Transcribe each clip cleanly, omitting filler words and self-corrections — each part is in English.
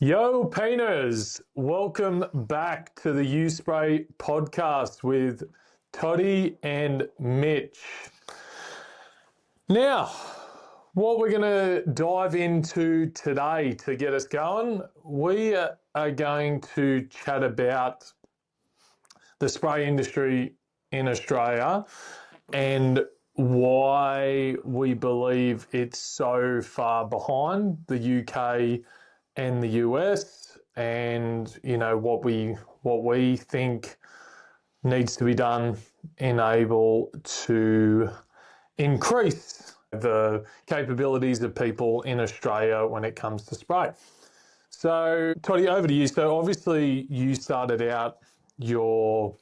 Yo, painters! Welcome back to the U Spray podcast with Toddy and Mitch. Now, what we're going to dive into today to get us going, we are going to chat about the spray industry in Australia and why we believe it's so far behind the UK and the US, and what we think needs to be done enable to increase the capabilities of people in Australia when it comes to spray. So Toddy, over to you. So obviously you started out your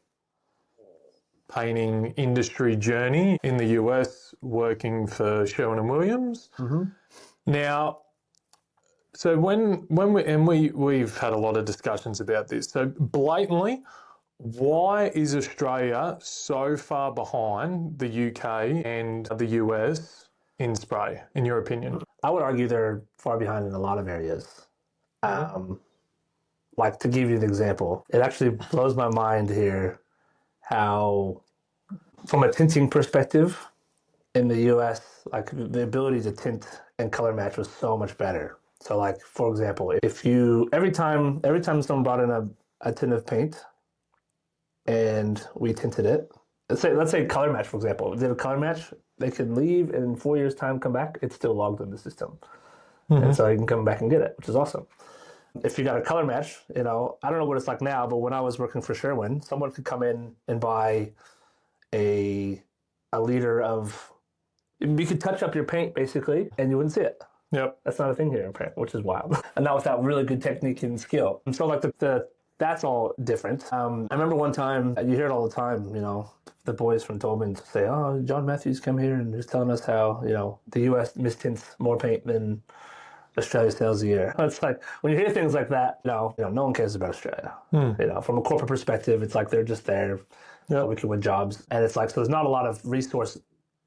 painting industry journey in the US working for Sherwin-Williams. Mm-hmm. Now, so we've had a lot of discussions about this. So blatantly, why is Australia so far behind the UK and the US in spray, in your opinion? I would argue they're far behind in a lot of areas. Like, to give you an example, it actually blows my mind here how, from a tinting perspective, in the US, like the ability to tint and color match was so much better. So, like, for example, if you every time someone brought in a tin of paint and we tinted it, let's say color match, for example, did a color match, they could leave and in 4 years' time come back, it's still logged in the system. And so you can come back and get it, which is awesome. If you got a color match, I don't know what it's like now, but when I was working for Sherwin, someone could come in and buy a liter of, you could touch up your paint basically and you wouldn't see it. Yep. That's not a thing here in paint, which is wild. And that without really good technique and skill. And so like that's all different. I remember one time, you hear it all the time, the boys from Tolman say, oh, John Matthews come here and just telling us how, the US mistints more paint than Australia sells a year. It's like, when you hear things like that, no one cares about Australia. From a corporate perspective, it's like they're just there so we can win jobs. And it's like, so there's not a lot of resource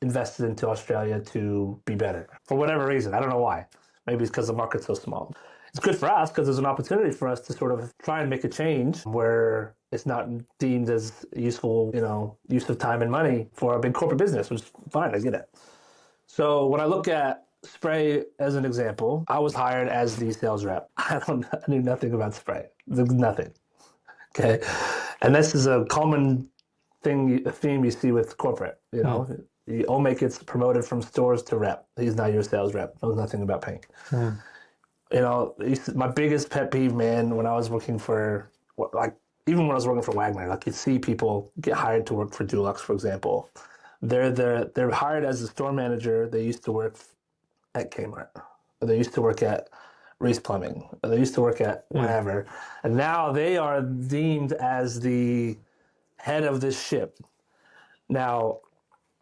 invested into Australia to be better. For whatever reason, I don't know why. Maybe it's because the market's so small. It's good for us because there's an opportunity for us to sort of try and make a change where it's not deemed as useful, use of time and money for a big corporate business, which is fine, I get it. So when I look at spray as an example, I was hired as the sales rep. I knew nothing about spray. Nothing. Okay. And this is a common theme you see with corporate, Olmec gets promoted from stores to rep. He's now your sales rep. Knows nothing about paint. My biggest pet peeve, man, when I was working for, even when I was working for Wagner, like you'd see people get hired to work for Dulux, for example. They're hired as a store manager. They used to work at Kmart. Or they used to work at Reese Plumbing. Or they used to work at whatever. And now they are deemed as the head of this ship. Now,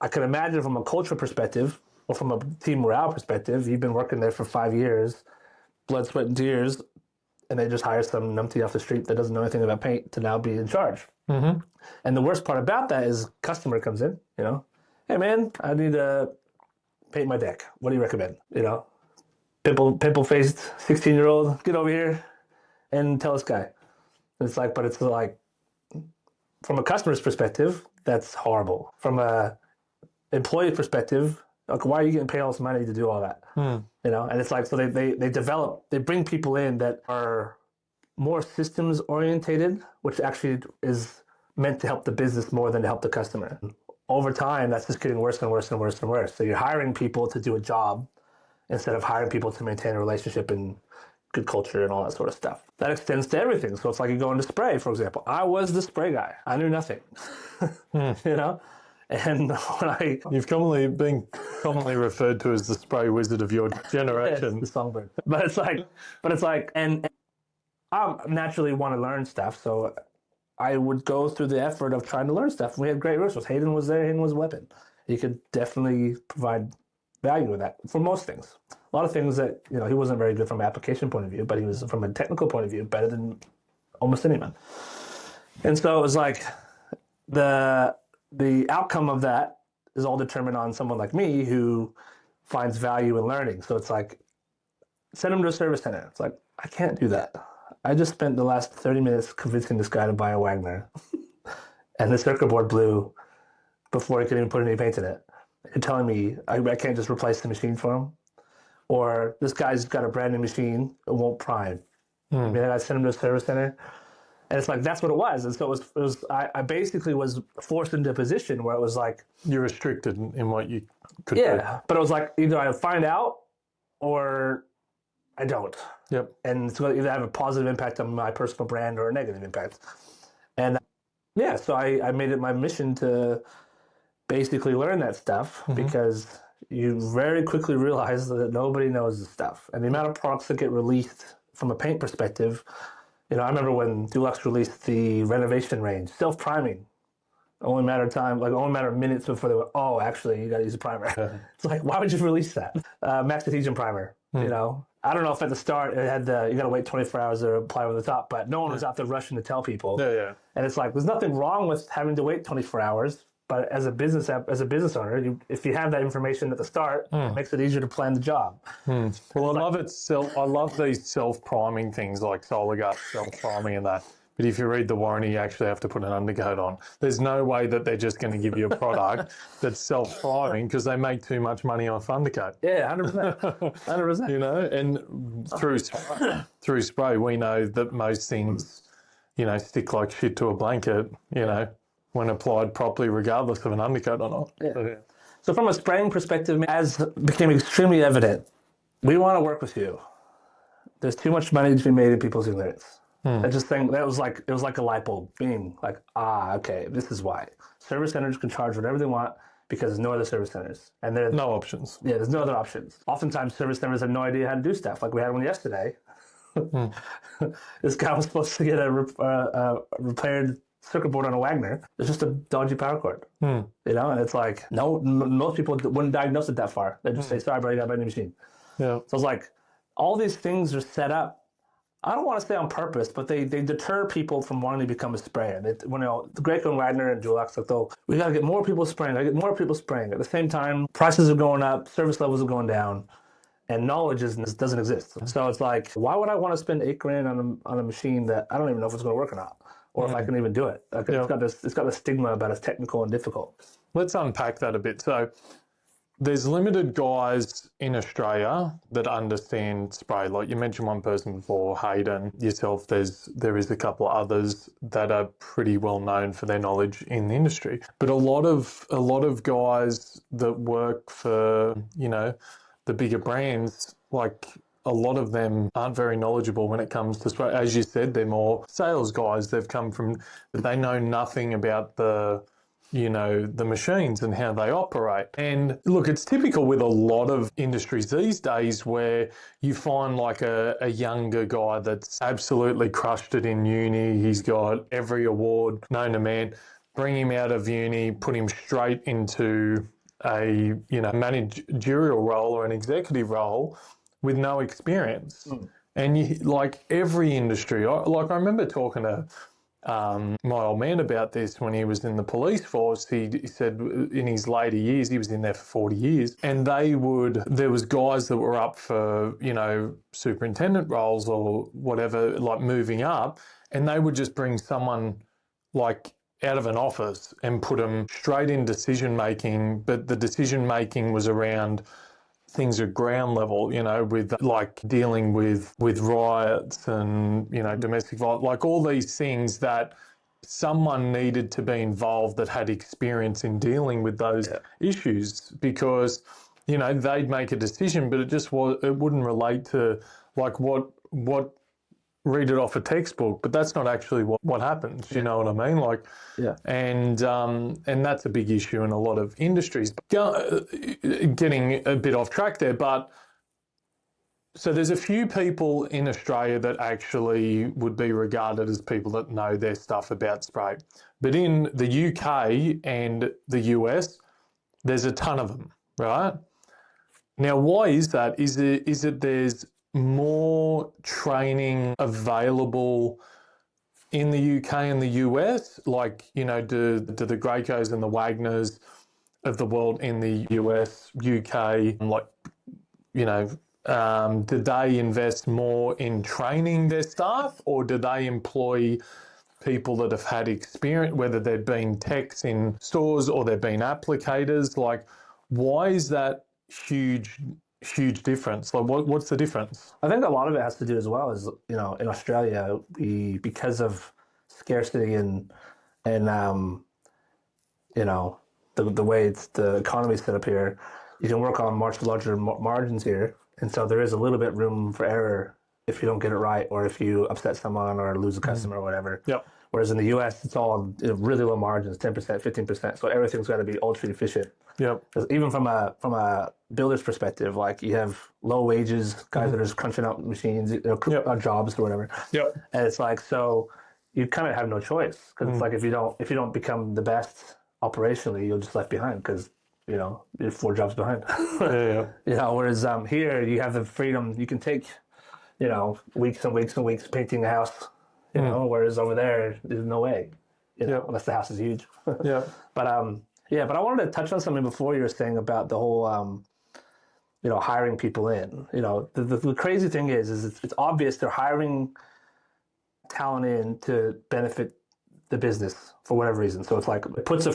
I can imagine from a cultural perspective or from a team morale perspective, you've been working there for 5 years, blood, sweat, and tears, and they just hire some numpty off the street that doesn't know anything about paint to now be in charge. And the worst part about that is customer comes in, hey man, I need to paint my deck. What do you recommend? Pimple-faced 16-year-old, get over here and tell this guy. And it's like, from a customer's perspective, that's horrible. From a employee perspective, like, why are you getting paid all this money to do all that? And it's like, so they bring people in that are more systems orientated, which actually is meant to help the business more than to help the customer. Over time, that's just getting worse and worse and worse and worse. So you're hiring people to do a job instead of hiring people to maintain a relationship and good culture and all that sort of stuff. That extends to everything. So it's like you go into spray, for example. I was the spray guy. I knew nothing, And when you've been commonly referred to as the spray wizard of your generation. The songbird. But it's like, and I naturally want to learn stuff. So I would go through the effort of trying to learn stuff. We had great resources. Hayden was there. Hayden was a weapon. He could definitely provide value with that for most things. A lot of things that, he wasn't very good from an application point of view, but he was from a technical point of view better than almost anyone. And so it was like the outcome of that is all determined on someone like me who finds value in learning. So it's like, send them to a service center. It's like, I can't do that. I just spent the last 30 minutes convincing this guy to buy a Wagner, and the circuit board blew before he could even put any paint in it. You're telling me I can't just replace the machine for him? Or this guy's got a brand new machine, it won't prime. I mean, I sent him to a service center, and it's like that's what it was. And so I basically was forced into a position where it was like You're restricted in what you could yeah, but it was like either I find out or I don't. do. Yep. And it's going to either have a positive impact on my personal brand or a negative impact. And yeah, so I made it my mission to basically learn that stuff because you very quickly realize that nobody knows this stuff. And the amount of products that get released from a paint perspective, you know, I remember when Dulux released the renovation range, self-priming. Only matter of time, like only matter of minutes before they went, oh, actually, you got to use a primer. It's like, why would you release that? Max adhesion primer, you know? I don't know if at the start it had you got to wait 24 hours to apply over the top, but no one was out there rushing to tell people. Yeah. And it's like, there's nothing wrong with having to wait 24 hours, but as a business owner, if you have that information at the start, it makes it easier to plan the job. Well, I love these self-priming things like Solar Guard self-priming and that. But if you read the warranty, you actually have to put an undercoat on. There's no way that they're just going to give you a product that's self-priming because they make too much money off undercoat. Yeah, 100%. 100%. You know, and through spray, we know that most things, you know, stick like shit to a blanket, you know, when applied properly, regardless of an undercoat or not. Yeah. So from a spraying perspective, as became extremely evident, we want to work with you. There's too much money to be made in people's ignorance. That was like a light bulb being like, okay, this is why. Service centers can charge whatever they want because there's no other service centers. And there's no options. Yeah, there's no other options. Oftentimes service centers have no idea how to do stuff. Like we had one yesterday. This guy was supposed to get a repaired circuit board on a Wagner. It's just a dodgy power cord. You know, and it's like, no, most people wouldn't diagnose it that far. They just say, sorry, bro, you got a brand new machine. Yeah. So it's like, all these things are set up. I don't want to say on purpose, but they deter people from wanting to become a sprayer. When the Graco and Wagner and Dulux, like, we got to get more people spraying. At the same time, prices are going up, service levels are going down, and knowledge doesn't exist. So it's like, why would I want to spend $8,000 on a machine that I don't even know if it's going to work or not, or if I can even do it? Like, it's got a stigma about it's technical and difficult. Let's unpack that a bit. So there's limited guys in Australia that understand spray. Like you mentioned one person before, Hayden, yourself, there is a couple of others that are pretty well known for their knowledge in the industry. But a lot of guys that work for, you know, the bigger brands, like a lot of them aren't very knowledgeable when it comes to spray. As you said, they're more sales guys. They know nothing about the machines and how they operate. And look, it's typical with a lot of industries these days where you find like a younger guy that's absolutely crushed it in uni. He's got every award known to man. Bring him out of uni, put him straight into a managerial role or an executive role with no experience. And like every industry, I remember talking to my old man about this when he was in the police force. He said in his later years, he was in there for 40 years, and there was guys that were up for, you know, superintendent roles or whatever, like moving up, and they would just bring someone like out of an office and put them straight in decision making, but the decision making was around things at ground level, you know, with like dealing with riots and, you know, domestic violence, like all these things that someone needed to be involved that had experience in dealing with those issues, because, you know, they'd make a decision, but it wouldn't relate to like what read it off a textbook, but that's not actually what happens. You know what I mean? Like, and that's a big issue in a lot of industries. Getting a bit off track there, but so there's a few people in Australia that actually would be regarded as people that know their stuff about spray. But in the UK and the US, there's a ton of them, right? Now, why is that? Is it there's more training available in the UK and the US? Like, you know, do the Gracos and the Wagners of the world in the US, UK, like, you know, did they invest more in training their staff, or do they employ people that have had experience, whether they've been techs in stores or they've been applicators? Like, why is that huge difference? Like, what's the difference? I think a lot of it has to do as well as, you know, in Australia, because of scarcity and you know, the way the economy is set up here, you can work on much larger margins here, and so there is a little bit room for error if you don't get it right, or if you upset someone or lose a customer or whatever. Yep. Whereas in the US, it's all really low margins, 10%, 15%. So everything's got to be ultra efficient. Yep. Even from a builder's perspective, like you have low wages, guys that are just crunching out machines, jobs or whatever. Yep. And it's like, so you kind of have no choice, because it's like if you don't become the best operationally, you're just left behind, because you know you're 4 jobs behind. Yeah. You know, whereas here you have the freedom. You can take, you know, weeks and weeks and weeks painting a house. You know, whereas over there, there's no way. You know, unless the house is huge. Yeah. But but I wanted to touch on something before you were saying about the whole, you know, hiring people in. You know, the crazy thing is it's obvious they're hiring talent in to benefit the business for whatever reason. So it's like it puts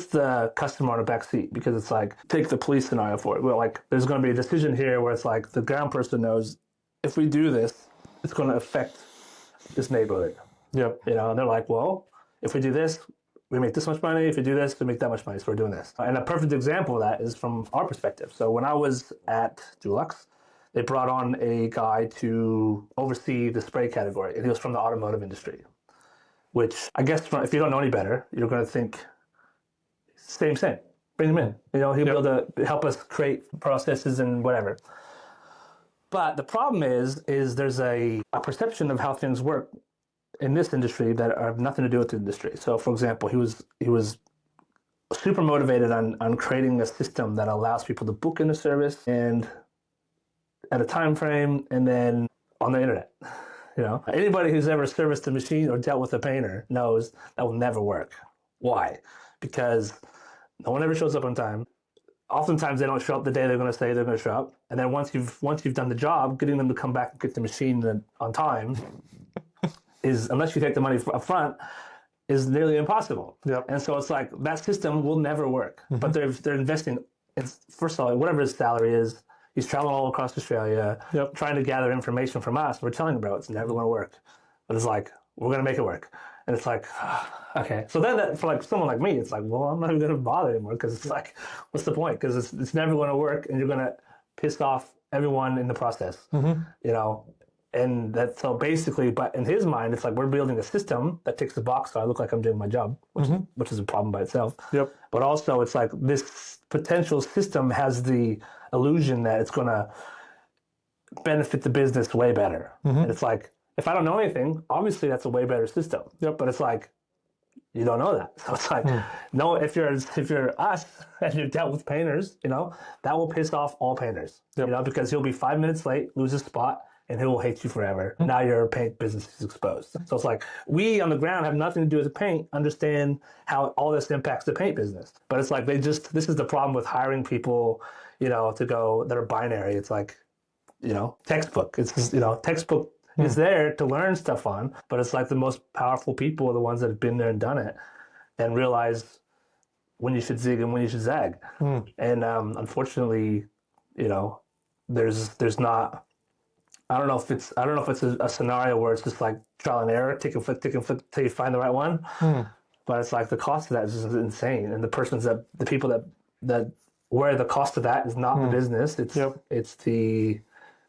the customer on a back seat, because it's like, take the police scenario for it. Well, like there's going to be a decision here where it's like the ground person knows, if we do this, it's going to affect this neighborhood. Yep. You know, and they're like, well, if we do this, we make this much money. If we do this, we make that much money. So we're doing this. And a perfect example of that is from our perspective. So when I was at Dulux, they brought on a guy to oversee the spray category, and he was from the automotive industry, which I guess if you don't know any better, you're going to think, same. Bring him in. You know, he'll be able to help us create processes and whatever. But the problem is there's a perception of how things work in this industry that have nothing to do with the industry. So, for example, he was super motivated on creating a system that allows people to book in a service and at a time frame, and then on the internet. You know, anybody who's ever serviced a machine or dealt with a painter knows that will never work. Why? Because no one ever shows up on time. Oftentimes they don't show up the day they're going to say they're going to show up, and then once you've done the job, getting them to come back and get the machine on time is, unless you take the money up front, is nearly impossible. Yep. And so it's like that system will never work. But they're investing in, first of all, whatever his salary is. He's traveling all across Australia, trying to gather information from us. We're telling him, bro, it's never going to work. But it's like, we're going to make it work. And it's like, okay. So then for like someone like me, it's like, well, I'm not even going to bother anymore, because it's like, what's the point? Because it's never going to work, and you're going to piss off everyone in the process, you know? And that's so basically, but in his mind, it's like we're building a system that ticks the box so I look like I'm doing my job, which is a problem by itself. Yep. But also it's like this potential system has the illusion that it's going to benefit the business way better. And it's like, if I don't know anything, obviously that's a way better system. Yep. But it's like, you don't know that. So it's like, no, if you're us and you've dealt with painters, you know, that will piss off all painters, you know, because he'll be 5 minutes late, lose his spot, and he will hate you forever. Now your paint business is exposed. So it's like, we on the ground have nothing to do with the paint, understand how all this impacts the paint business. But it's like, this is the problem with hiring people, you know, that are binary. It's like, you know, textbook. It's just, you know, textbook is there to learn stuff on, but it's like the most powerful people are the ones that have been there and done it and realize when you should zig and when you should zag. And unfortunately, you know, there's not. I don't know if it's a scenario where it's just like trial and error, tick and flick till you find the right one. But it's like the cost of that is just insane, and the people that where the cost of that is not the business. It's the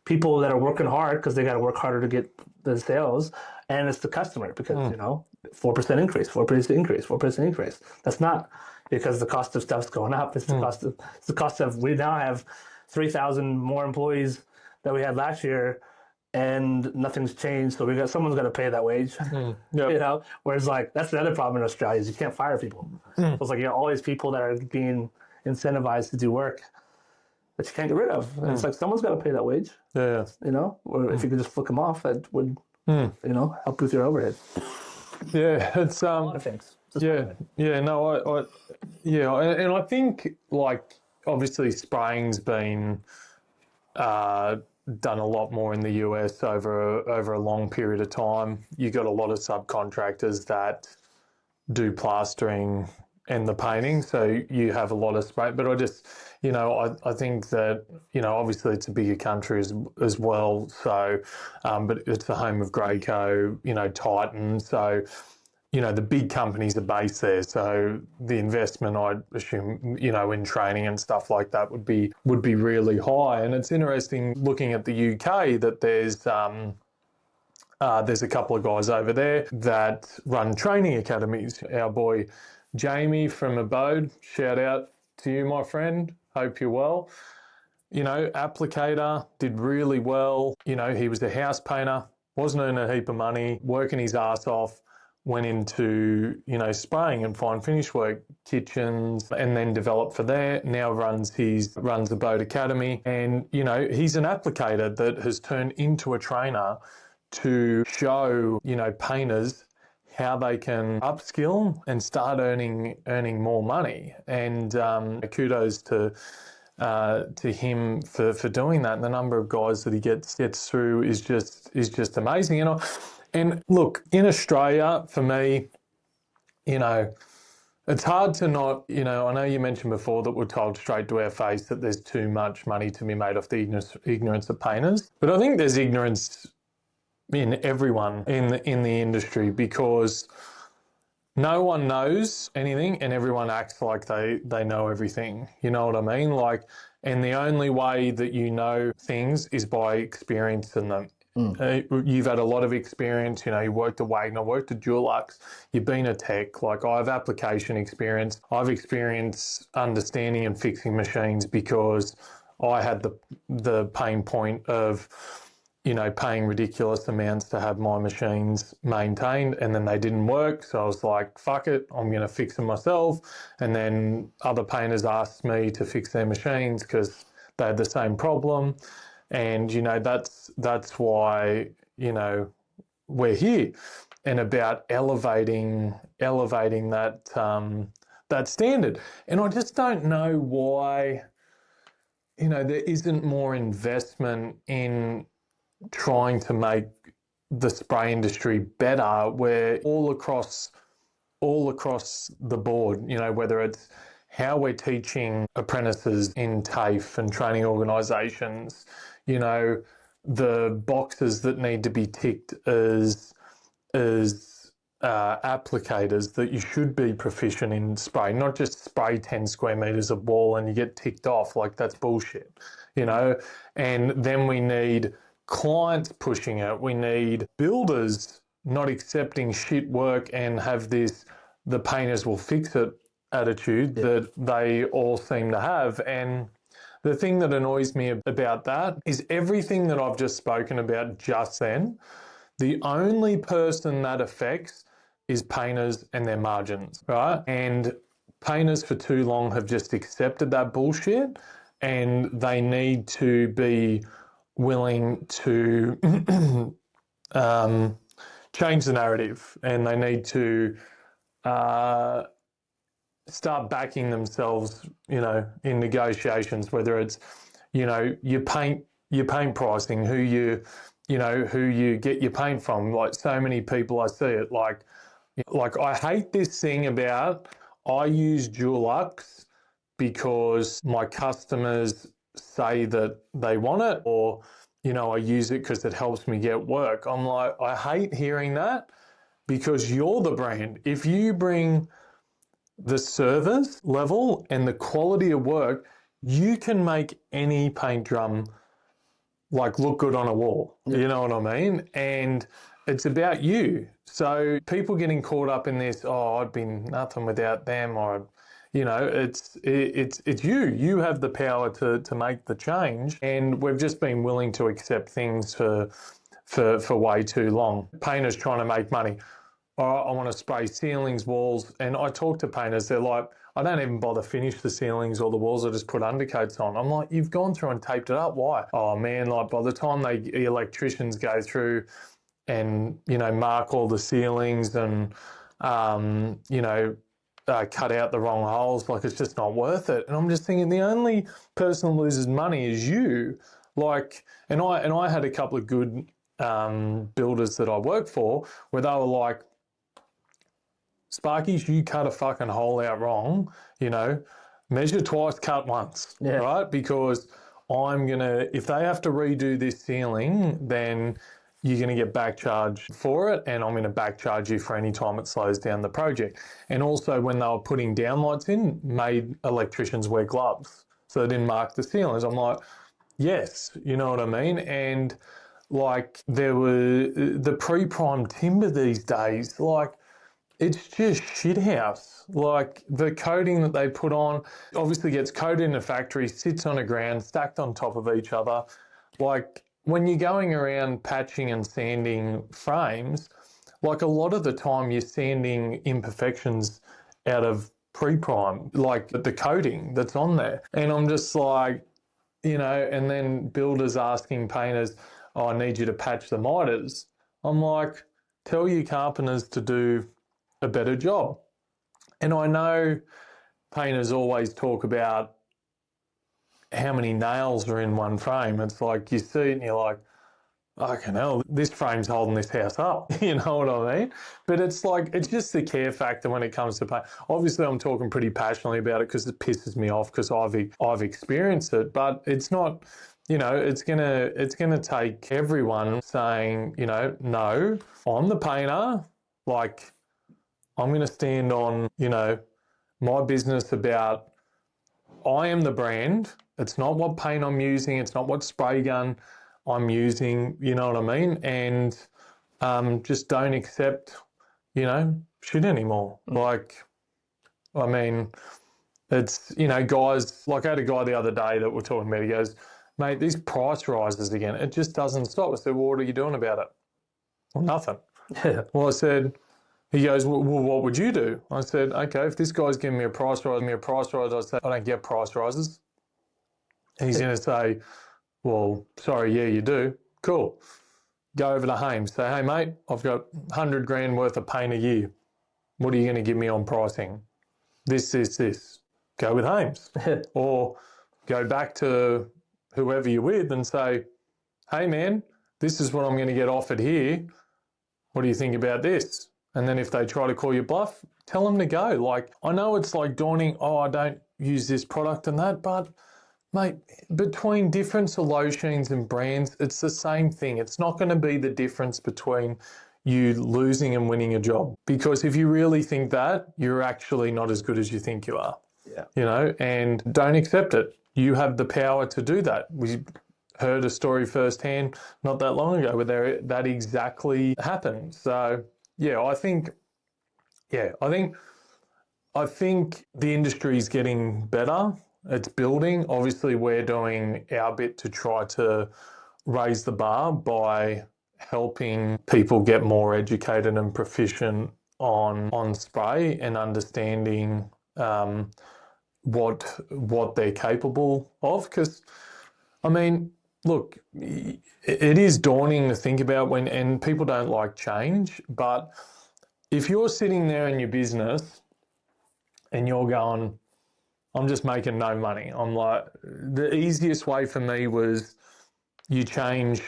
people that are working hard because they got to work harder to get the sales, and it's the customer because you know 4% increase, 4% increase. That's not because the cost of stuff's going up. It's the cost of we now have 3,000 more employees that we had last year, and nothing's changed. So someone's got to pay that wage, you know. Whereas like that's the other problem in Australia is you can't fire people. So it's like you know all these people that are being incentivized to do work that you can't get rid of. And it's like someone's got to pay that wage. You know, or if you could just flick them off, that would you know help with your overhead. It's A lot of things. And I think like obviously spraying's been done a lot more in the US over a long period of time. You got a lot of subcontractors that do plastering and the painting, so you have a lot of spray. But I just, I think that, obviously it's a bigger country as well. So, but it's the home of Graco, Titan. So, the big companies are based there. So the investment, I'd assume, in training and stuff like that would be really high. And it's interesting looking at the UK that there's a couple of guys over there that run training academies. Our boy Jamie from Abode, shout out to you, my friend. Hope you're well. Applicator, did really well. He was a house painter, wasn't earning a heap of money, working his ass off, went into, spraying and fine finish work, kitchens, and then developed for there. Now runs the Boat Academy. And, he's an applicator that has turned into a trainer to show, painters how they can upskill and start earning more money. And kudos to him for doing that. And the number of guys that he gets through is just amazing. And look, in Australia, for me, it's hard to not, I know you mentioned before that we're told straight to our face that there's too much money to be made off the ignorance of painters. But I think there's ignorance in everyone in the industry, because no one knows anything and everyone acts like they know everything. You know what I mean? And the only way that you know things is by experiencing them. You've had a lot of experience, you worked at Wagner, worked at Dulux, you've been a tech, I have application experience. I've experienced understanding and fixing machines because I had the pain point of, paying ridiculous amounts to have my machines maintained, and then they didn't work. So I was like, fuck it, I'm going to fix them myself. And then other painters asked me to fix their machines because they had the same problem. And, that's why, we're here, and about elevating that, that standard. And I just don't know why, there isn't more investment in trying to make the spray industry better, where all across the board, whether it's how we're teaching apprentices in TAFE and training organisations, the boxes that need to be ticked as applicators, that you should be proficient in spray, not just spray 10 square metres of wall and you get ticked off. That's bullshit, and then we need clients pushing it. We need builders not accepting shit work and have the painters will fix it attitude that they all seem to have. And the thing that annoys me about that is everything that I've just spoken about just then, the only person that affects is painters and their margins, right? And painters for too long have just accepted that bullshit, and they need to be willing to change the narrative, and they need to start backing themselves, in negotiations, whether it's, your paint pricing, who you get your paint from. So many people I see it, I hate this thing about, I use Dulux because my customers say that they want it, or, I use it because it helps me get work. I'm like, I hate hearing that, because you're the brand. If you bring the service level and the quality of work, you can make any paint drum look good on a wall. Yeah. You know what I mean? And it's about you. So people getting caught up in this, I'd be nothing without them, or it's you. You have the power to make the change, and we've just been willing to accept things for way too long. Painters trying to make money. I want to spray ceilings, walls, and I talk to painters. They're like, I don't even bother finish the ceilings or the walls. I just put undercoats on. I'm like, you've gone through and taped it up. Why? Oh man, by the time electricians go through and mark all the ceilings and cut out the wrong holes, it's just not worth it. And I'm just thinking, the only person who loses money is you. Like, and I had a couple of good builders that I worked for where they were like, Sparkies, you cut a fucking hole out wrong, you know, measure twice, cut once, right? Because if they have to redo this ceiling, then you're going to get back charged for it, and I'm going to back charge you for any time it slows down the project. And also, when they were putting downlights in, made electricians wear gloves so they didn't mark the ceilings. I'm like, yes, you know what I mean? And like, there were the pre-prime timber these days, like, it's just shithouse. Like, the coating that they put on obviously gets coated in a factory, sits on the ground, stacked on top of each other. Like, when you're going around patching and sanding frames, like, a lot of the time you're sanding imperfections out of pre-prime, like the coating that's on there. And I'm just like, you know, and then builders asking painters, oh, I need you to patch the miters. I'm like, tell your carpenters to do a better job. And I know painters always talk about how many nails are in one frame. It's like you see it and you're like, fucking hell, this frame's holding this house up. You know what I mean? But it's like, it's just the care factor when it comes to paint. Obviously, I'm talking pretty passionately about it because it pisses me off because I've experienced it. But it's not, you know, it's gonna take everyone saying, you know, no, I'm the painter. Like, I'm going to stand on, you know, my business about I am the brand. It's not what paint I'm using. It's not what spray gun I'm using. You know what I mean? And just don't accept, you know, shit anymore. Like, I mean, it's, you know, guys, like I had a guy the other day that we're talking about. He goes, mate, these price rises again. It just doesn't stop. I said, well, what are you doing about it? Well, nothing. Well, I said, he goes, well, what would you do? I said, okay, if this guy's giving me a price rise, I said, I don't get price rises. And he's going to say, well, sorry, yeah, you do. Cool. Go over to Hames. Say, hey, mate, I've got 100 grand worth of paint a year. What are you going to give me on pricing? This. Go with Hames. Or go back to whoever you're with and say, hey, man, this is what I'm going to get offered here. What do you think about this? And then if they try to call you bluff, tell them to go. Like, I know it's like daunting, oh, I don't use this product and that, but mate, between different solutions and brands, it's the same thing. It's not going to be the difference between you losing and winning a job. Because if you really think that, you're actually not as good as you think you are. Yeah. You know, and don't accept it. You have the power to do that. We heard a story firsthand not that long ago where that exactly happened. So yeah, I think the industry is getting better. It's building. Obviously, we're doing our bit to try to raise the bar by helping people get more educated and proficient on spray and understanding what they're capable of. Because, I mean, look, it is daunting to think about and people don't like change, but if you're sitting there in your business and you're going, I'm just making no money. I'm like, the easiest way for me was you change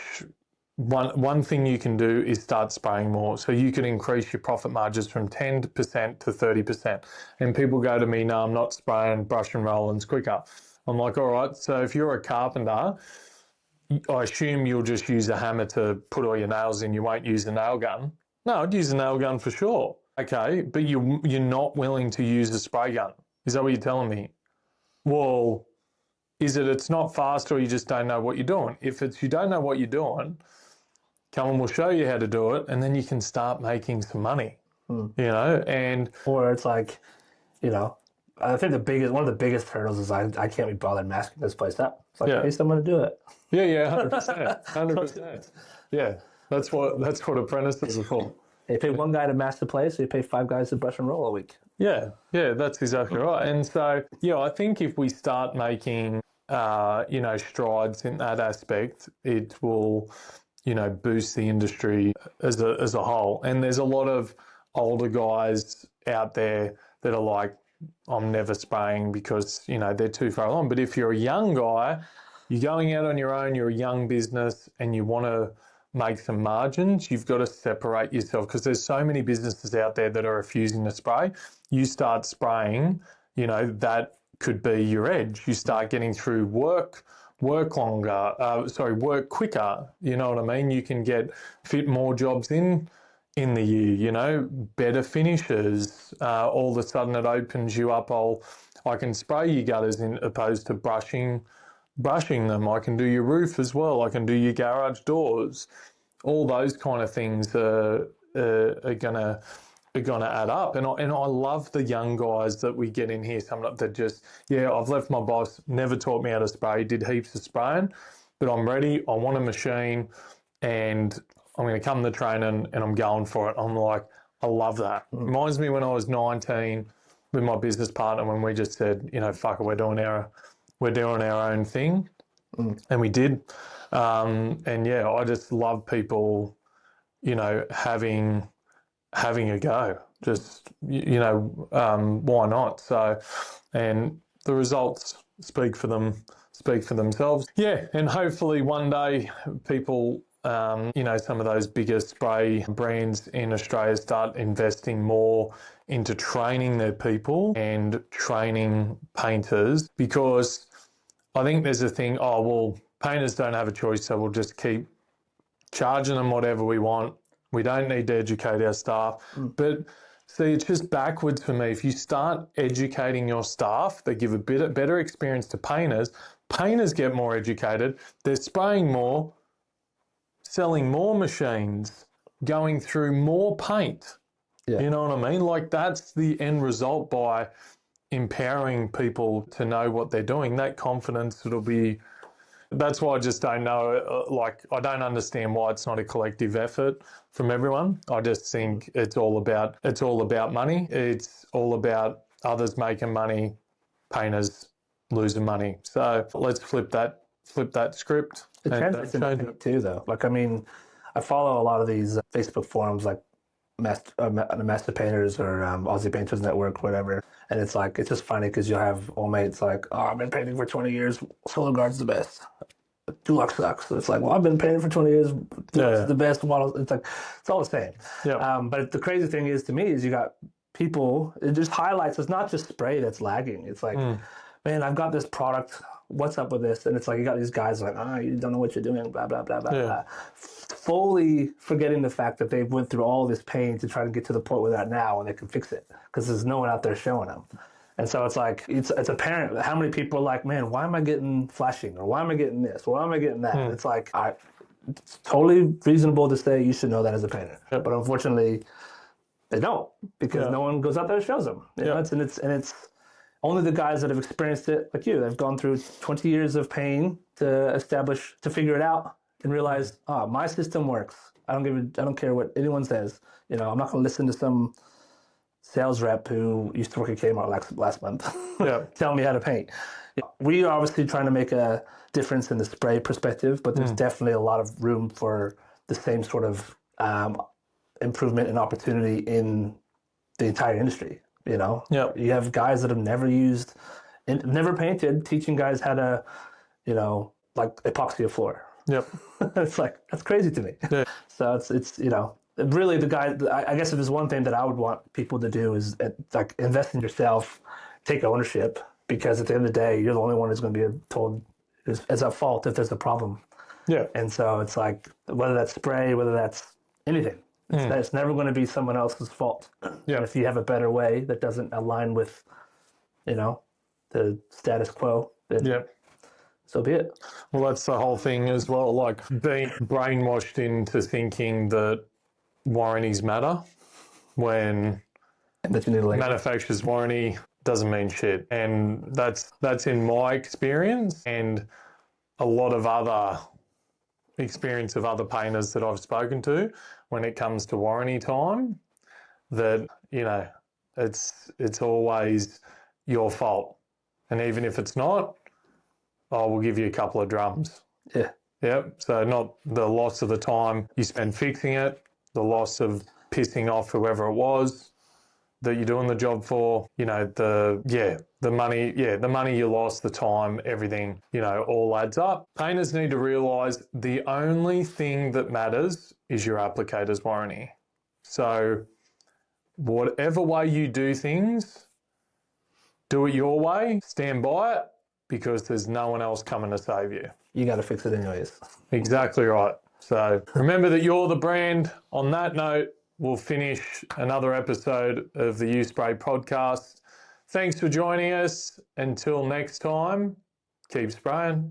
one thing you can do is start spraying more. So you can increase your profit margins from 10% to 30%. And people go to me, no, I'm not spraying, brush and rolling's quicker. I'm like, all right, so if you're a carpenter, I assume you'll just use a hammer to put all your nails in, you won't use a nail gun. No, I'd use a nail gun for sure. Okay, but you're not willing to use a spray gun. Is that what you're telling me? Well, it's not fast or you just don't know what you're doing? If it's you don't know what you're doing, come and we'll show you how to do it, and then you can start making some money. You know, and or it's like, you know, I think one of the biggest hurdles is I can't be bothered masking this place up. It's like, pay someone to do it. Yeah, 100%, 100%. Yeah, that's what apprentices are for. They pay one guy to mask the place, so you pay 5 guys to brush and roll a week. Yeah, that's exactly right. And so, yeah, I think if we start making, you know, strides in that aspect, it will, you know, boost the industry as a whole. And there's a lot of older guys out there that are like, I'm never spraying because, you know, they're too far along. But if you're a young guy you're going out on your own, you're a young business and you want to make some margins, you've got to separate yourself because there's so many businesses out there that are refusing to spray. You start spraying, you know, that could be your edge. You start getting through work work quicker. You know what I mean? You can fit more jobs in the year, you know, better finishes. All of a sudden it opens you up. I can spray your gutters in opposed to brushing them. I can do your roof as well. I can do your garage doors. All those kind of things are gonna add up. And I love the young guys that we get in here. Some that just, I've left my boss, never taught me how to spray, did heaps of spraying, but I'm ready. I want a machine, and I'm going to come to training, and I'm going for it. I'm like, I love that. Reminds me when I was 19 with my business partner when we just said, you know, fuck it, we're doing our own thing, and we did. And yeah, I just love people, you know, having a go. Just, you know, why not? So, and the results speak for themselves. Yeah, and hopefully one day people, you know, some of those bigger spray brands in Australia start investing more into training their people and training painters, because I think there's a thing, oh, well, painters don't have a choice, so we'll just keep charging them whatever we want. We don't need to educate our staff. But see, it's just backwards for me. If you start educating your staff, they give a better experience to painters. Painters get more educated. They're spraying more, selling more machines, going through more paint. Yeah. You know what I mean? Like, that's the end result by empowering people to know what they're doing. That confidence, that's why I just don't know, like, I don't understand why it's not a collective effort from everyone. I just think it's all about money. It's all about others making money, painters losing money. So let's flip that script. It translates into paint too, though. Like, I mean, I follow a lot of these Facebook forums, like Master Painters or Aussie Painters Network, whatever. And it's like, it's just funny because you'll have old mates like, oh, I've been painting for 20 years. Solar Guard's the best. Dulux sucks. It's like, well, I've been painting for 20 years. Dulux is the best model. It's like, it's all the same. Yeah. But the crazy thing is, to me, is you got people, it just highlights, it's not just spray that's lagging. It's like, man, I've got this product. What's up with this? And it's like, you got these guys like, you don't know what you're doing, blah, blah, blah, blah, blah. Fully forgetting the fact that they've went through all this pain to try to get to the point where they're at now and they can fix it, because there's no one out there showing them. And so it's like, it's apparent how many people are like, man, why am I getting flashing? Or why am I getting this? Or why am I getting that? It's like, it's totally reasonable to say you should know that as a painter. But unfortunately, they don't, because no one goes out there and shows them. You know, it's only the guys that have experienced it, like you, that have gone through 20 years of pain to figure it out and realize, my system works. I don't care what anyone says. You know, I'm not going to listen to some sales rep who used to work at Kmart last month tell me how to paint. We are obviously trying to make a difference in the spray perspective, but there's definitely a lot of room for the same sort of improvement and opportunity in the entire industry. You know, you have guys that have never painted, teaching guys how to, you know, like epoxy a floor. Yep. It's like, that's crazy to me. Yeah. So it's you know, really the guy, I guess if there's one thing that I would want people to do is like invest in yourself, take ownership, because at the end of the day, you're the only one who's going to be told is at fault if there's a problem. Yeah. And so it's like, whether that's spray, whether that's anything, it's never going to be someone else's fault. Yeah. And if you have a better way that doesn't align with, you know, the status quo, then so be it. Well, that's the whole thing as well, like being brainwashed into thinking that warranties matter when manufacturer's warranty doesn't mean shit. And that's in my experience and a lot of other experience of other painters that I've spoken to when it comes to warranty time, that, you know, it's always your fault. And even if it's not, we'll give you a couple of drums. Yeah. Yep. So not the loss of the time you spend fixing it, the loss of pissing off whoever it was, that you're doing the job for, you know, the money you lost, the time, everything, you know, all adds up. Painters need to realize the only thing that matters is your applicator's warranty. So whatever way you do things, do it your way, stand by it, because there's no one else coming to save you. You got to fix it anyways. Exactly right. So remember that you're the brand. On that note, we'll finish another episode of the U Spray podcast. Thanks for joining us. Until next time, keep spraying.